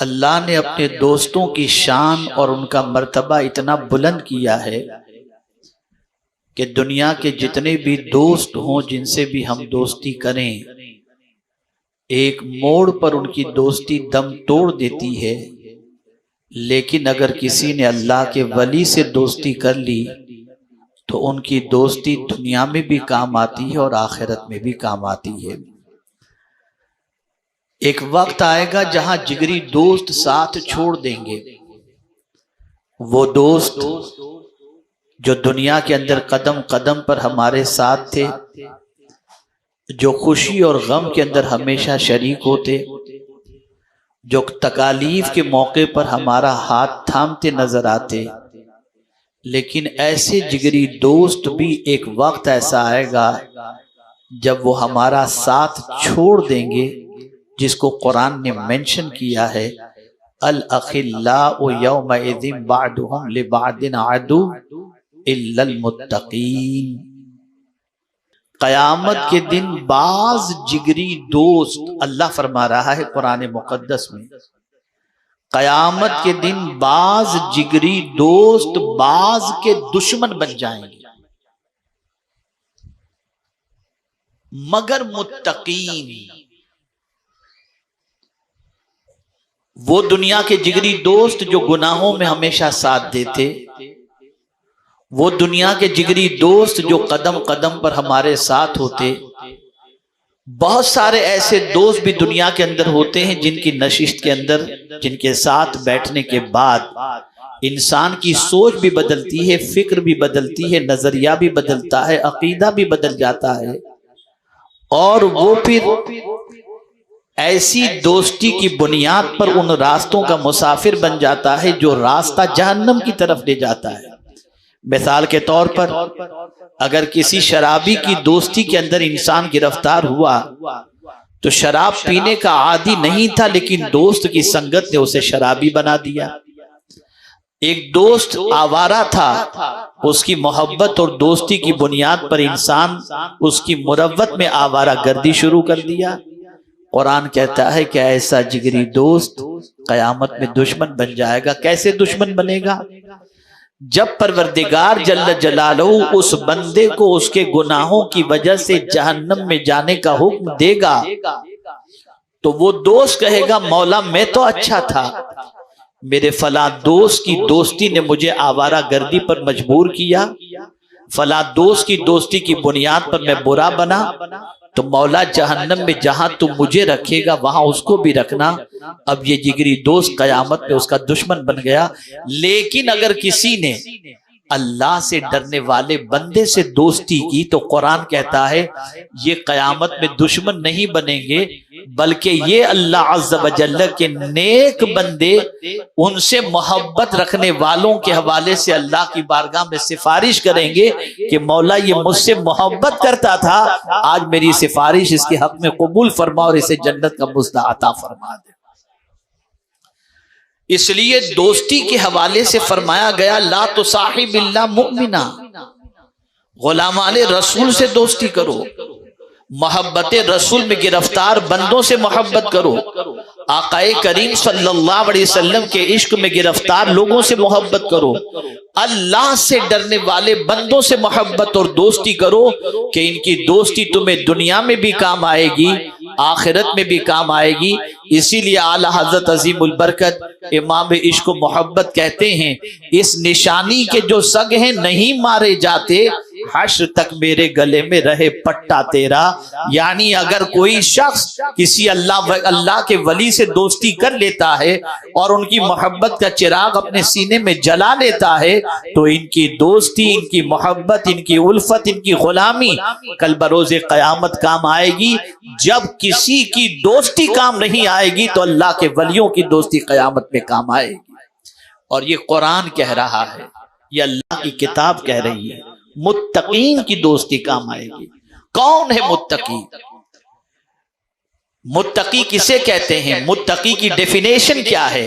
اللہ نے اپنے دوستوں کی شان اور ان کا مرتبہ اتنا بلند کیا ہے کہ دنیا کے جتنے بھی دوست ہوں جن سے بھی ہم دوستی کریں، ایک موڑ پر ان کی دوستی دم توڑ دیتی ہے، لیکن اگر کسی نے اللہ کے ولی سے دوستی کر لی تو ان کی دوستی دنیا میں بھی کام آتی ہے اور آخرت میں بھی کام آتی ہے۔ ایک وقت آئے گا جہاں جگری دوست ساتھ چھوڑ دیں گے، وہ دوست جو دنیا کے اندر قدم قدم پر ہمارے ساتھ تھے، جو خوشی اور غم کے اندر ہمیشہ شریک ہوتے، جو تکالیف کے موقع پر ہمارا ہاتھ تھامتے نظر آتے، لیکن ایسے جگری دوست بھی ایک وقت ایسا آئے گا جب وہ ہمارا ساتھ چھوڑ دیں گے، جس کو قرآن نے منشن کیا ہے، الاخلاء یومئذ بعضهم لبعض عدو الا المتقین۔ قیامت کے دن بعض جگری دوست، اللہ فرما رہا ہے قرآن مقدس میں، قیامت کے دن بعض جگری دوست بعض کے دشمن بن جائیں گے، مگر متقین۔ وہ دنیا کے جگری دوست جو گناہوں میں ہمیشہ ساتھ دیتے، وہ دنیا کے جگری دوست جو قدم قدم پر ہمارے ساتھ ہوتے، بہت سارے ایسے دوست بھی دنیا کے اندر ہوتے ہیں جن کی نشست کے اندر، جن کے ساتھ بیٹھنے کے بعد انسان کی سوچ بھی بدلتی ہے، فکر بھی بدلتی ہے، نظریہ بھی بدلتا ہے، عقیدہ بھی بدل جاتا ہے، اور وہ پھر ایسی دوستی کی بنیاد پر ان راستوں کا مسافر بن جاتا ہے جو راستہ جہنم کی طرف لے جاتا ہے۔ مثال کے طور پر اگر کسی شرابی کی دوستی کے اندر انسان گرفتار ہوا تو شراب پینے کا عادی نہیں تھا، لیکن دوست کی سنگت نے اسے شرابی بنا دیا۔ ایک دوست آوارہ تھا، اس کی محبت اور دوستی کی بنیاد پر انسان اس کی مروت میں آوارہ گردی شروع کر دیا۔ قرآن کہتا ہے کہ ایسا جگری دوست قیامت میں دشمن بن جائے گا۔ کیسے دشمن بنے گا؟ جب پروردگار جل جلالہ اس بندے کو اس کے گناہوں کی وجہ سے جہنم میں جانے کا حکم دے گا تو وہ دوست کہے گا مولا میں تو اچھا تھا، میرے فلاں دوست کی دوستی نے مجھے آوارہ گردی پر مجبور کیا، فلاں دوست کی دوستی کی بنیاد پر میں برا بنا، تو مولا جہنم میں جہاں تم مجھے رکھے گا وہاں اس کو بھی رکھنا۔ اب یہ جگری دوست قیامت میں اس کا دشمن بن گیا۔ لیکن اگر کسی نے اللہ سے ڈرنے والے بندے سے دوستی کی تو قرآن کہتا ہے یہ قیامت میں دشمن نہیں بنیں گے، بلکہ یہ اللہ عز و جل کے نیک بندے ان سے محبت رکھنے والوں کے حوالے سے اللہ کی بارگاہ میں سفارش کریں گے کہ مولا یہ مجھ سے محبت کرتا تھا، آج میری سفارش اس کے حق میں قبول فرما اور اسے جنت کا مزدہ عطا فرما دے۔ اس لیے دوستی کے حوالے سے فرمایا گیا لا تصاحب الا مؤمنا، غلامان رسول سے دوستی کرو، محبت رسول میں گرفتار بندوں سے محبت کرو، آقا کریم صلی اللہ علیہ وسلم کے عشق میں گرفتار لوگوں سے محبت کرو، اللہ سے ڈرنے والے بندوں سے محبت اور دوستی کرو کہ ان کی دوستی تمہیں دنیا میں بھی کام آئے گی، آخرت میں بھی کام آئے گی۔ اسی لیے اعلیٰ حضرت عظیم البرکت امام عشق و محبت کہتے ہیں اس نشانی کے جو سگ ہیں نہیں مارے جاتے، حشر تک میرے گلے میں رہے پٹا تیرا۔ یعنی اگر کوئی شخص کسی اللہ کے ولی سے دوستی کر لیتا ہے اور ان کی محبت کا چراغ اپنے سینے میں جلا لیتا ہے تو ان کی دوستی، ان کی محبت، ان کی الفت، ان کی غلامی کل بروز قیامت کام آئے گی۔ جب کسی کی دوستی کام نہیں آئے گی تو اللہ کے ولیوں کی دوستی قیامت میں کام آئے گی۔ اور یہ قرآن کہہ رہا ہے، یہ اللہ کی کتاب کہہ رہی ہے، متقین کی دوستی کام آئے گی۔ کون ہے متقی؟ متقی کسے کہتے ہیں؟ متقی کی ڈیفینیشن کیا ہے؟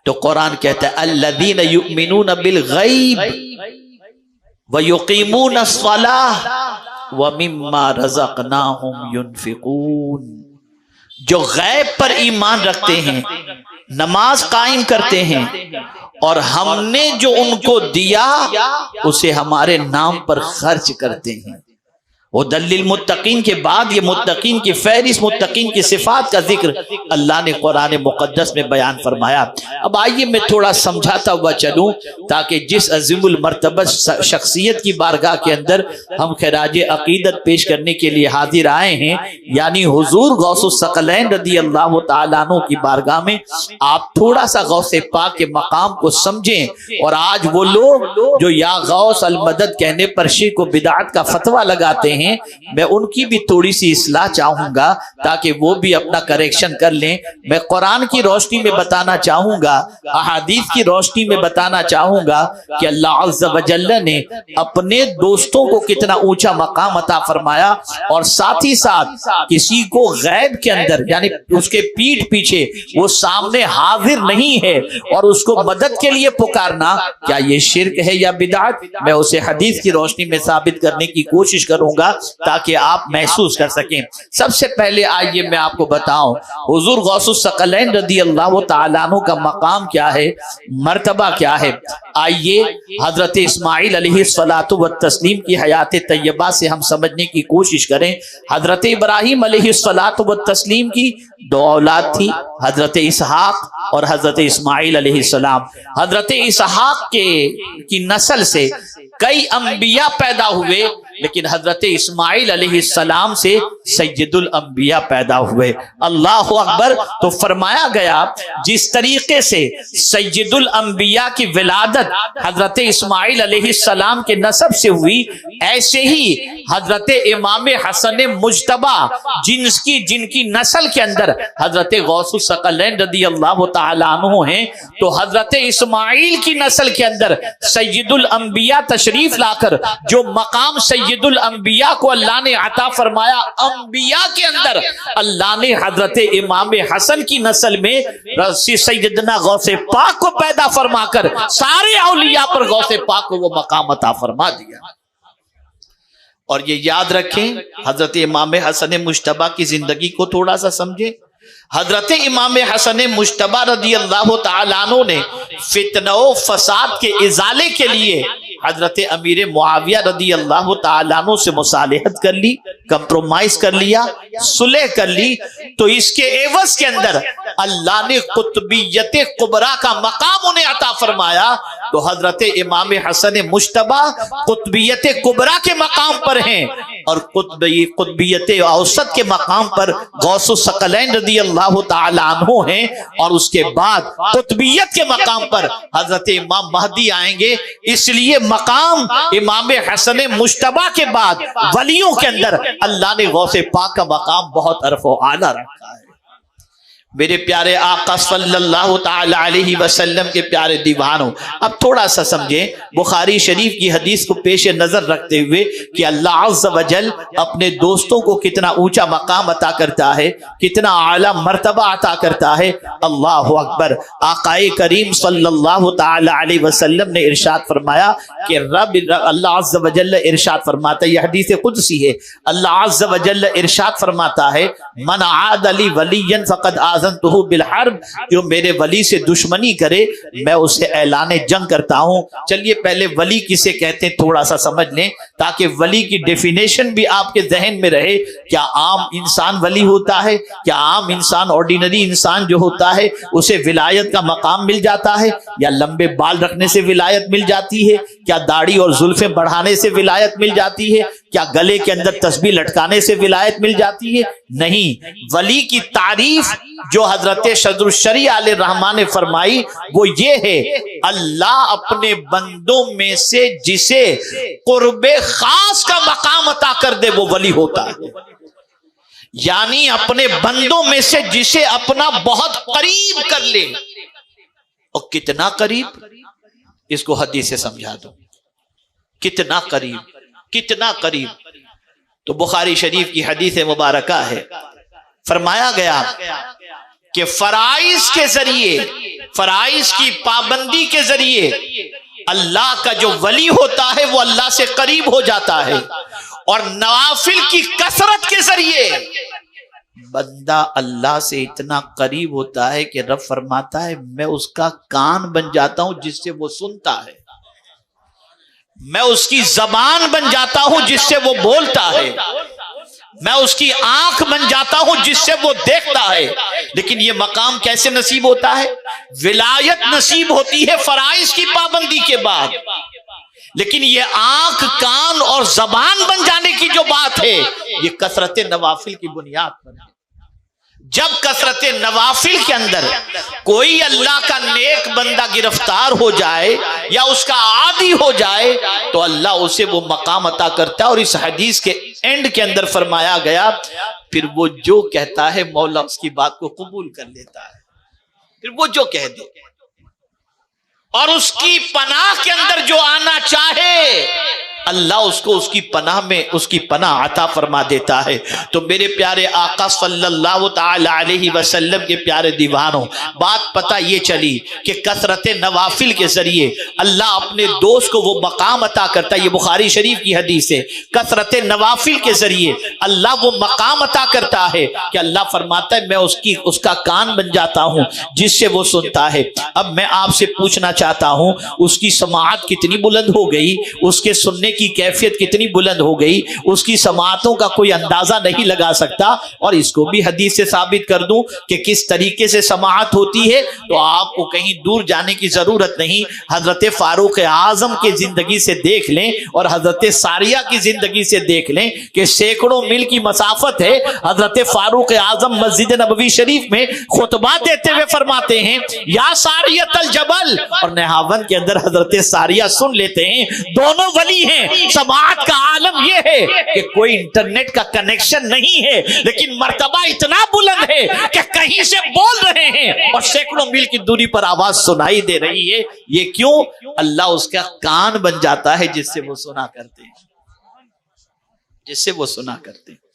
تو قرآن کہتا ہے الذین یؤمنون بالغیب ویقیمون الصلاۃ ومما رزقناہم ینفقون، جو غیب پر ایمان رکھتے ہیں، نماز قائم کرتے ہیں اور ہم نے جو ان کو دیا اسے ہمارے نام پر خرچ کرتے ہیں۔ وہ دلیل متقین کے بعد یہ متقین کی فہرست، متقین کی صفات کا ذکر اللہ نے قرآن مقدس میں بیان فرمایا۔ اب آئیے میں تھوڑا سمجھاتا ہوا چلوں تاکہ جس عظیم المرتبہ شخصیت کی بارگاہ کے اندر ہم خراج عقیدت پیش کرنے کے لیے حاضر آئے ہیں، یعنی حضور غوث الثقلین رضی اللہ تعالیٰ عنہ کی بارگاہ میں آپ تھوڑا سا غوث پاک کے مقام کو سمجھیں۔ اور آج وہ لوگ جو یا غوث المدد کہنے پر شرک و بدعت کا فتویٰ لگاتے ہیں، میں ان کی بھی تھوڑی سی اصلاح چاہوں گا تاکہ وہ بھی اپنا کریکشن کر لیں۔ میں قرآن کی روشنی میں بتانا چاہوں گا، احادیث کی روشنی میں بتانا چاہوں گا کہ اللہ عز و جل نے اپنے دوستوں کو کتنا اونچا مقام عطا فرمایا، اور ساتھ ہی ساتھ کسی کو غیب کے اندر یعنی اس کے پیٹھ پیچھے وہ سامنے حاضر نہیں ہے اور اس کو مدد کے لیے پکارنا، کیا یہ شرک ہے یا بدعت؟ میں اسے حدیث کی روشنی میں ثابت کرنے کی کوشش کروں گا تاکہ آپ محسوس کر سکیں۔ سب سے پہلے آئیے میں آپ کو بتاؤں حضور غوث الثقلین رضی اللہ تعالیٰ عنہ کا مقام کیا ہے، مرتبہ کیا ہے۔ آئیے حضرت اسماعیل علیہ الصلاۃ والتسلیم کی حیات طیبہ سے ہم سمجھنے کی کوشش کریں۔ حضرت ابراہیم علیہ الصلاۃ والتسلیم کی دو اولاد تھی، حضرت اسحاق اور حضرت اسماعیل علیہ السلام۔ حضرت اسحاق کی نسل سے کئی انبیاء پیدا ہوئے، لیکن حضرت اسماعیل علیہ السلام سے سید الانبیاء پیدا ہوئے۔ اللہ اکبر۔ تو فرمایا گیا جس طریقے سے سید الانبیاء کی ولادت حضرت اسماعیل علیہ السلام کے نسب سے ہوئی، ایسے ہی حضرت امام حسن مجتبی جن کی نسل کے اندر حضرت غوث الثقلین رضی اللہ تعالیٰ عنہ ہیں، تو حضرت اسماعیل کی نسل کے اندر سید الانبیاء تشریف لا کر جو مقام سید الانبیاء کو اللہ نے عطا فرمایا، انبیاء کے اندر اللہ نے حضرت امام حسن کی نسل میں سیدنا غوث پاک کو پیدا فرما کر سارے اولیاء پر غوث پاک کو وہ مقام عطا فرما دیا۔ اور یہ یاد رکھیں، حضرت امام حسن مجتبی کی زندگی کو تھوڑا سا سمجھیں۔ حضرت امام حسن مجتبی رضی اللہ تعالیٰ عنہ نے فتنہ و فساد کے ازالے کے لیے حضرت امیر معاویہ رضی اللہ تعالیٰ عنہ سے مصالحت کر لی، کمپرومائز کر لیا، صلح کر لی، تو اس کے عوض کے اندر اللہ نے قطبیت کبریٰ کا مقام انہیں عطا فرمایا۔ تو حضرت امام حسن مجتبی قطبیت کبریٰ کے مقام پر ہیں، اور قطبیت اوسط کے مقام پر غوث الثقلین رضی اللہ تعالیٰ عنہ ہیں، اور اس کے بعد قطبیت کے مقام پر حضرت امام مہدی آئیں گے۔ اس لیے مقام امام حسن مجتبی کے بعد ولیوں کے اندر اللہ نے غوث پاک کا مقام بہت عرف و اعلیٰ رکھا ہے۔ میرے پیارے آقا صلی اللہ تعالی علیہ وسلم کے پیارے دیوانوں، اب تھوڑا سا سمجھیں بخاری شریف کی حدیث کو پیش نظر رکھتے ہوئے کہ اللہ عز و جل اپنے دوستوں کو کتنا اونچا مقام عطا کرتا ہے، کتنا اعلیٰ مرتبہ عطا کرتا ہے۔ اللہ اکبر۔ آقا کریم صلی اللہ تعالی علیہ وسلم نے ارشاد فرمایا کہ اللہ عز و جل ارشاد فرماتا ہے، یہ حدیث قدسی ہے، اللہ عز و جل ارشاد فرماتا ہے من عاد لی ولیا فقد آذنتہ بالحرب، جو میرے ولی سے دشمنی کرے میں اسے اعلان جنگ کرتا ہوں۔ چلیے پہلے ولی کسے کہتے ہیں تھوڑا سا سمجھ لیں تاکہ ولی کی ڈیفینیشن بھی آپ کے ذہن میں رہے۔ کیا عام انسان ولی ہوتا ہے؟ کیا عام انسان آرڈینری انسان جو ہوتا ہے اسے ولایت کا مقام مل جاتا ہے؟ یا لمبے بال رکھنے سے ولایت مل جاتی ہے؟ کیا داڑھی اور زلفیں بڑھانے سے ولایت مل جاتی ہے؟ کیا گلے کے اندر تسبیح لٹکانے سے ولایت مل جاتی ہے؟ نہیں۔ ولی کی تعریف جو حضرت صدر الشریعہ علیہ الرحمٰن نے فرمائی وہ یہ ہے، اللہ اپنے بندوں میں سے جسے قرب خاص کا مقام عطا کر دے وہ ولی ہوتا ہے، یعنی اپنے بندوں میں سے جسے اپنا بہت قریب کر لے۔ اور کتنا قریب، اس کو حدیث سے سمجھا دو، کتنا قریب، کتنا قریب۔ تو بخاری شریف کی حدیث مبارکہ ہے، فرمایا گیا کہ فرائض کے ذریعے، فرائض کی پابندی کے ذریعے اللہ کا جو ولی ہوتا ہے وہ اللہ سے قریب ہو جاتا ہے، اور نوافل کی کثرت کے ذریعے بندہ اللہ سے اتنا قریب ہوتا ہے کہ رب فرماتا ہے میں اس کا کان بن جاتا ہوں جس سے وہ سنتا ہے، میں اس کی زبان بن جاتا ہوں جس سے وہ بولتا ہے، میں اس کی آنکھ بن جاتا ہوں جس سے وہ دیکھتا ہے۔ لیکن یہ مقام کیسے نصیب ہوتا ہے؟ ولایت نصیب ہوتی ہے فرائض کی پابندی کے بعد، لیکن یہ آنکھ، کان اور زبان بن جانے کی جو بات ہے یہ کثرت نوافل کی بنیاد پر ہے۔ جب کثرت نوافل کے اندر کوئی اللہ کا نیک بندہ گرفتار ہو جائے یا اس کا عادی ہو جائے تو اللہ اسے وہ مقام عطا کرتا ہے، اور اس حدیث کے اینڈ کے اندر فرمایا گیا پھر وہ جو کہتا ہے مولا اس کی بات کو قبول کر لیتا ہے، پھر وہ جو کہہ دے اور اس کی پناہ کے اندر جو آنا چاہے اللہ اس کو اس کی پناہ میں اس کی پناہ عطا فرما دیتا ہے۔ تو میرے پیارے آقا صلی اللہ تعالی علیہ وسلم کے پیارے دیوانوں، بات پتہ یہ چلی کہ کثرت نوافل کے ذریعے اللہ اپنے دوست کو وہ مقام عطا کرتا ہے۔ یہ بخاری شریف کی حدیث ہے، کثرت نوافل کے ذریعے اللہ وہ مقام عطا کرتا ہے کہ اللہ فرماتا ہے میں اس کا کان بن جاتا ہوں جس سے وہ سنتا ہے۔ اب میں آپ سے پوچھنا چاہتا ہوں اس کی سماعت کتنی بلند ہو گئی، اس کے سننے کی کیفیت کتنی بلند ہو گئی، اس کی سماعتوں کا کوئی اندازہ نہیں لگا سکتا۔ اور اس کو بھی حدیث سے ثابت کر دوں کہ کس طریقے سے سماعت ہوتی ہے تو آپ کو کہیں دور جانے کی ضرورت نہیں، حضرت فاروق اعظم کی زندگی سے دیکھ لیں اور حضرت ساریہ کی زندگی سے دیکھ لیں کہ سینکڑوں میل کی مسافت ہے۔ حضرت فاروق اعظم مسجد نبوی شریف میں خطبہ دیتے ہوئے فرماتے ہیں یا ساریۃ الجبل، اور نہاون کے اندر حضرت ساریہ سن لیتے ہیں، دونوں ولی ہیں۔ سماعت کا عالم یہ ہے کہ کوئی انٹرنیٹ کا کنیکشن نہیں ہے لیکن مرتبہ اتنا بلند ہے کہ کہیں سے بول رہے ہیں اور سینکڑوں میل کی دوری پر آواز سنائی دے رہی ہے۔ یہ کیوں؟ اللہ اس کا کان بن جاتا ہے جس سے وہ سنا کرتے ہیں، جس سے وہ سنا کرتے ہیں۔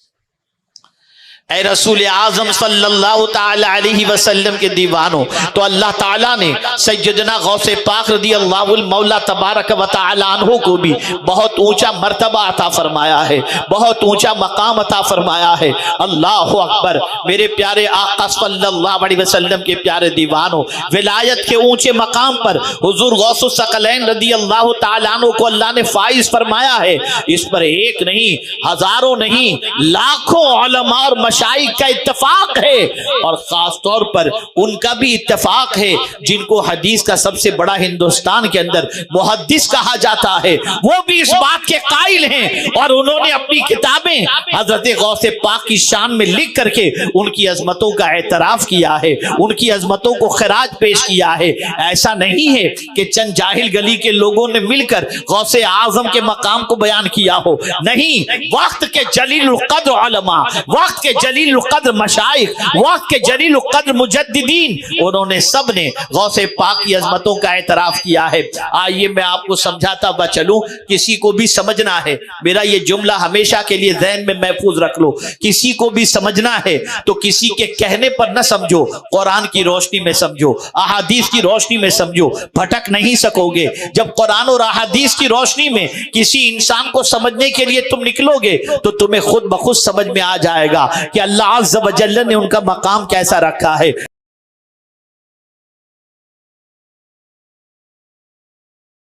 اے رسول اعظم صلی اللہ تعالی علیہ وسلم کے دیوانوں، تو اللہ تعالیٰ نے سیدنا غوث پاک رضی اللہ المولا تبارک و تعالی عنہ کو بھی بہت اونچا مرتبہ عطا فرمایا ہے، بہت اونچا مقام عطا فرمایا ہے۔ اللہ اکبر! میرے پیارے آقا صلی اللہ علیہ وسلم کے پیارے دیوانوں، ولایت کے اونچے مقام پر حضور غوث الثقلین رضی اللہ تعالی عنہ کو اللہ نے فائز فرمایا ہے۔ اس پر ایک نہیں، ہزاروں نہیں، لاکھوں علماء اور مشائخ کا اتفاق ہے، اور خاص طور پر ان کا بھی اتفاق ہے جن کو حدیث کا سب سے بڑا ہندوستان کے اندر محدث کہا جاتا ہے، وہ بھی اس بات کے قائل ہیں، اور انہوں نے اپنی کتابیں حضرت غوث پاک کی شان میں لکھ کر کے ان کی عظمتوں کا اعتراف کیا ہے، ان کی عظمتوں کو خراج پیش کیا ہے۔ ایسا نہیں ہے کہ چند جاہل گلی کے لوگوں نے مل کر غوث اعظم کے مقام کو بیان کیا ہو، نہیں، وقت کے جلیل القدر علماء، وقت کے جلیل القدر مشائخ، وقت کے جلیل القدر مجددین، انہوں نے سب نے غوث پاک کی عظمتوں کا اعتراف کیا ہے۔ آئیے میں آپ کو سمجھاتا ہوا چلوں، کسی کو بھی سمجھنا ہے، میرا یہ جملہ ہمیشہ کے لیے ذہن میں محفوظ رکھ لو، کسی کو بھی سمجھنا ہے تو کسی کے کہنے پر نہ سمجھو، قرآن کی روشنی میں سمجھو، احادیث کی روشنی میں سمجھو، بھٹک نہیں سکو گے۔ جب قرآن اور احادیث کی روشنی میں کسی انسان کو سمجھنے کے لیے تم نکلو گے تو تمہیں خود بخود سمجھ میں آ جائے گا کہ اللہ عز و جل نے ان کا مقام کیسا رکھا ہے۔